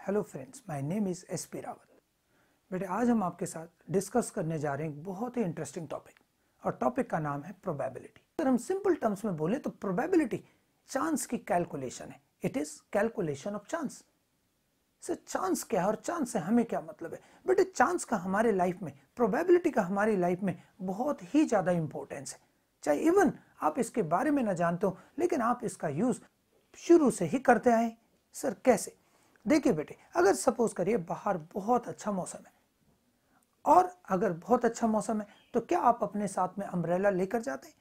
Hello friends, my name is SP Rawal. बेटे आज हम आपके साथ डिस्कस करने जा रहे हैं एक बहुत ही इंटरेस्टिंग टॉपिक, और टॉपिक का नाम है प्रोबेबिलिटी। अगर हम सिंपल टर्म्स में बोले तो प्रोबेबिलिटी चांस की कैलकुलेशन है। It is calculation of chance. Sir chance क्या है और चांस से हमें क्या मतलब है? बेटे चांस का हमारे लाइफ में, प्रोबेबिलिटी का हमारी लाइफ में बहुत ही ज़्यादा इंपॉर्टेंस है। चाहे इवन आप इसके बारे में ना जानते हो, लेकिन आप इसका यूज़ शुरू से ही करते आए। सर कैसे? देखिए बेटे, अगर सपोज करिए बाहर बहुत अच्छा मौसम है, और अगर बहुत अच्छा मौसम है तो क्या आप अपने साथ में अम्ब्रेला लेकर जाते हैं?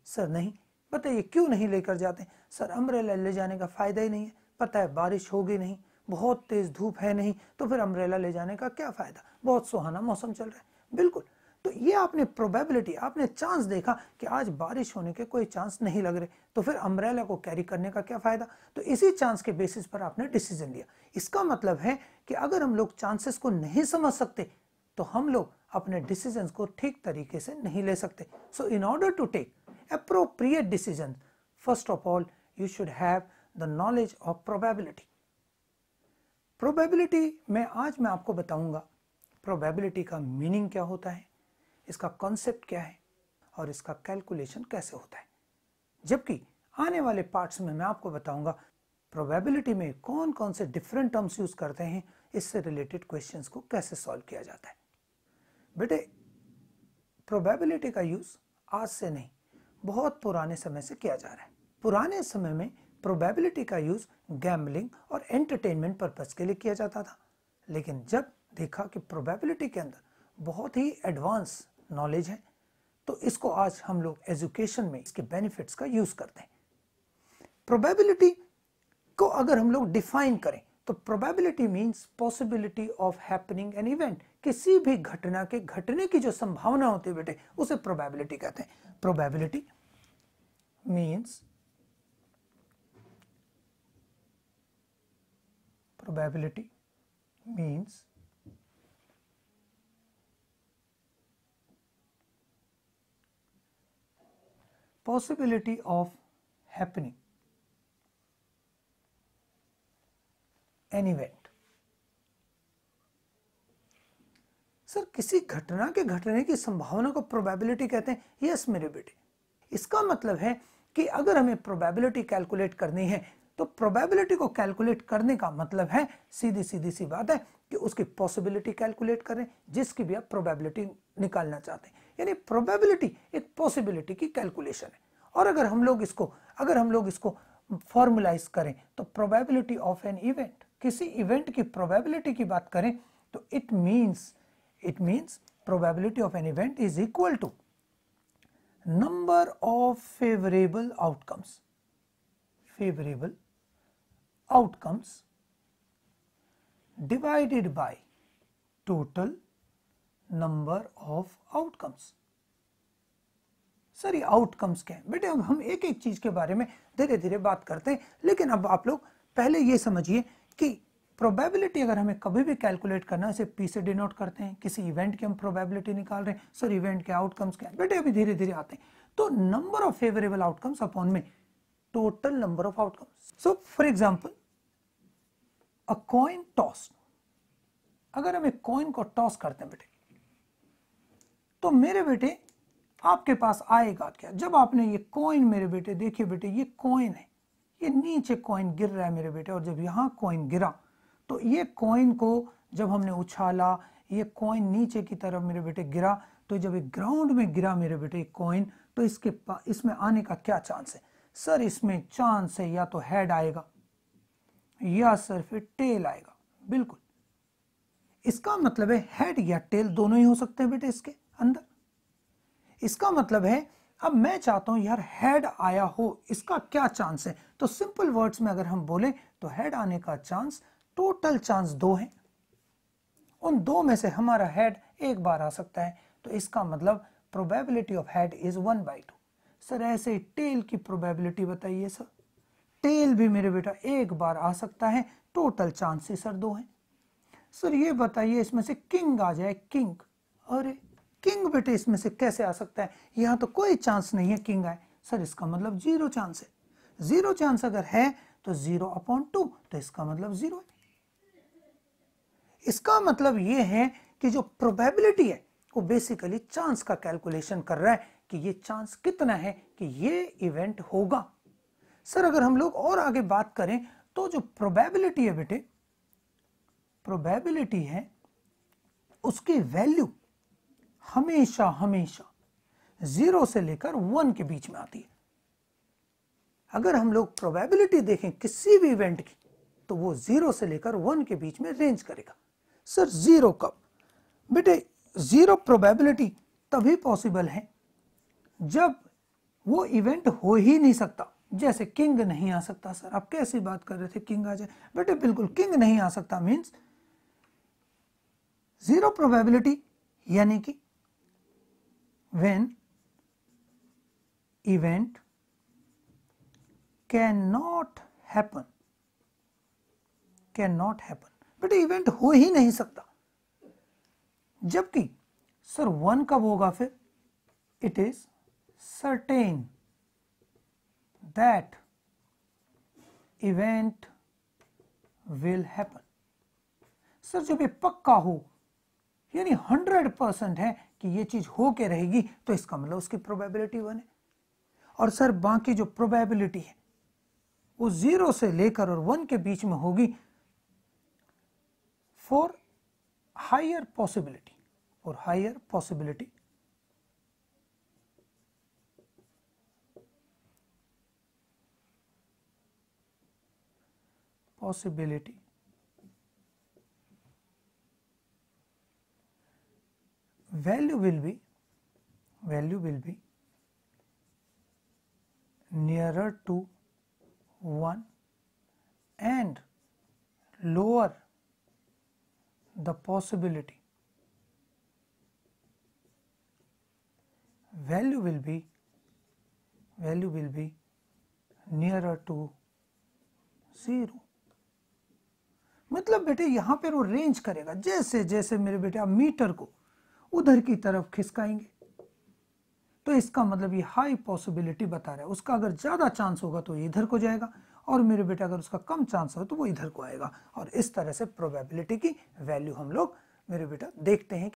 सर नहीं। बताइए क्यों नहीं लेकर जाते? सर अम्ब्रेला ले जाने का फायदा ही नहीं है। पता है बारिश होगी नहीं, बहुत तेज धूप है नहीं, तो फिर अम्ब्रेला ले जाने का क्या फायदा? बहुत सुहाना मौसम चल रहा है। बिल्कुल। तो ये आपने प्रोबेबिलिटी, आपने चांस देखा कि आज बारिश होने के कोई चांस नहीं लग रहे, तो फिर अम्ब्रेला को कैरी करने का क्या फायदा? तो इसी चांस के बेसिस पर आपने डिसीजन लिया। इसका मतलब है कि अगर हम लोग चांसेस को नहीं समझ सकते तो हम लोग अपने डिसीजंस को ठीक तरीके से नहीं ले सकते। So in order to take appropriate decision, first of all you should have the knowledge of probability. Probability में आज मैं आपको बताऊंगा प्रोबेबिलिटी का मीनिंग क्या होता है, इसका कॉन्सेप्ट क्या है और इसका कैलकुलेशन कैसे होता है। जबकि आने वाले पार्ट्स में मैं आपको बताऊंगा प्रोबेबिलिटी में कौन कौन से डिफरेंट टर्म्स यूज करते हैं, इससे रिलेटेड क्वेश्चंस को कैसे सॉल्व किया जाता है। बेटे प्रोबेबिलिटी का यूज आज से नहीं, बहुत पुराने समय से किया जा रहा है। पुराने समय में प्रोबेबिलिटी का यूज गैम्बलिंग और एंटरटेनमेंट पर्पस के लिए किया जाता था, लेकिन जब देखा कि प्रोबेबिलिटी के अंदर बहुत ही एडवांस नॉलेज है, तो इसको आज हम लोग एजुकेशन में इसके बेनिफिट्स का यूज करते हैं। प्रोबेबिलिटी को अगर हम लोग डिफाइन करें तो probability means possibility of happening N event. किसी भी घटना के घटने की जो संभावना होती है बेटे, उसे प्रोबेबिलिटी कहते हैं। Probability means possibility of happening an event। Sir किसी घटना के घटने की संभावना को प्रोबेबिलिटी कहते हैं? यस मेरे बेटे। इसका मतलब है कि अगर हमें प्रोबेबिलिटी कैलकुलेट करनी है तो प्रोबेबिलिटी को कैलकुलेट करने का मतलब है, सीधी सी बात है कि उसकी पॉसिबिलिटी कैलकुलेट करें, जिसकी भी आप प्रोबेबिलिटी निकालना चाहते हैं। यानी प्रोबेबिलिटी एक पॉसिबिलिटी की कैलकुलेशन है। और अगर हम लोग इसको फॉर्मुलाइज करें तो प्रोबेबिलिटी ऑफ एन इवेंट, किसी इवेंट की प्रोबेबिलिटी की बात करें तो it means probability of an event is equal to number of favourable outcomes divided by total number of outcomes। Sir ये आउटकम्स क्या है बेटे? अब हम एक एक चीज के बारे में धीरे धीरे बात करते हैं, लेकिन अब आप लोग पहले ये समझिए कि प्रोबेबिलिटी अगर हमें कभी भी कैलकुलेट करना है, इसे पी से डिनोट करते हैं। किसी इवेंट की हम प्रोबेबिलिटी निकाल रहे हैं, सर इवेंट के आउटकम्स क्या है बेटे? अभी धीरे धीरे आते हैं। तो number of favourable outcomes upon में total number of outcomes. So for example a coin toss, अगर हम एक कॉइन को टॉस करते हैं बेटे, तो मेरे बेटे आपके पास आएगा क्या? जब आपने ये कॉइन, मेरे बेटे देखिए बेटे ये कॉइन है, ये नीचे कॉइन गिर रहा है मेरे बेटे, और जब यहां कॉइन गिरा तो ये कॉइन को जब हमने उछाला, ये कॉइन नीचे की तरफ मेरे बेटे गिरा, तो जब एक ग्राउंड में गिरा मेरे बेटे कॉइन, तो इसमें आने का क्या चांस है? सर इसमें चांस है या तो हेड आएगा या सर फिर टेल आएगा। बिल्कुल, इसका मतलब है हेड या टेल दोनों ही हो सकते हैं बेटे इसके अंदर। इसका मतलब है अब मैं चाहता हूं यार हेड आया हो, इसका क्या चांस है? तो सिंपल वर्ड्स में अगर हम बोले तो हेड आने का चांस, टोटल चांस 2 है। उन 2 में से हमारा हेड एक बार आ सकता है, तो इसका मतलब probability of head is 1/2। Sir ऐसे टेल की प्रोबेबिलिटी बताइए सर। टेल भी मेरे बेटा एक बार आ सकता है, टोटल चांस सर 2 है। सर ये बताइए इसमें से किंग आ जाए, किंग, अरे किंग बेटे इसमें से कैसे आ सकता है? यहां तो कोई चांस नहीं है किंग आए। सर इसका मतलब 0 चांस है। 0 चांस अगर है तो 0/2, तो इसका मतलब 0 है। इसका मतलब ये है कि जो प्रोबेबिलिटी है वो बेसिकली चांस का कैलकुलेशन कर रहा है कि ये चांस कितना है कि ये इवेंट होगा। सर अगर हम लोग और आगे बात करें तो जो प्रोबेबिलिटी है बेटे, प्रोबेबिलिटी है उसकी वैल्यू हमेशा हमेशा 0 से लेकर 1 के बीच में आती है। अगर हम लोग प्रोबेबिलिटी देखें किसी भी इवेंट की तो वो 0 से लेकर 1 के बीच में रेंज करेगा। सर 0 कब? बेटे 0 प्रोबेबिलिटी तभी पॉसिबल है जब वो इवेंट हो ही नहीं सकता। जैसे किंग नहीं आ सकता। सर आप कैसी बात कर रहे थे किंग आ जाए? बेटे बिल्कुल किंग नहीं आ सकता मीन्स 0 प्रोबेबिलिटी, यानी कि when event cannot happen, बेटे इवेंट हो ही नहीं सकता। जबकि सर 1 कब होगा? फिर it is certain that event will happen. Sir जब ये पक्का हो यानी 100% है कि ये चीज हो के रहेगी तो इसका मतलब उसकी प्रोबेबिलिटी 1 है। और सर बाकी जो प्रोबेबिलिटी है वो 0 से लेकर और 1 के बीच में होगी for higher possibility, value will be nearer to 1 and lower the possibility. Value will be nearer to 0। मतलब बेटे यहां पर वो रेंज करेगा। जैसे जैसे मेरे बेटे आप मीटर को उधर की तरफ खिसकाएंगे तो इसका मतलब ये हाई पॉसिबिलिटी बता रहा है। उसका अगर ज्यादा चांस होगा तो ये इधर को जाएगा और मेरे बेटा अगर उसका कम चांस हो तो वो इधर को आएगा। और इस तरह से प्रोबेबिलिटी की वैल्यू हम लोग मेरे बेटा देखते हैं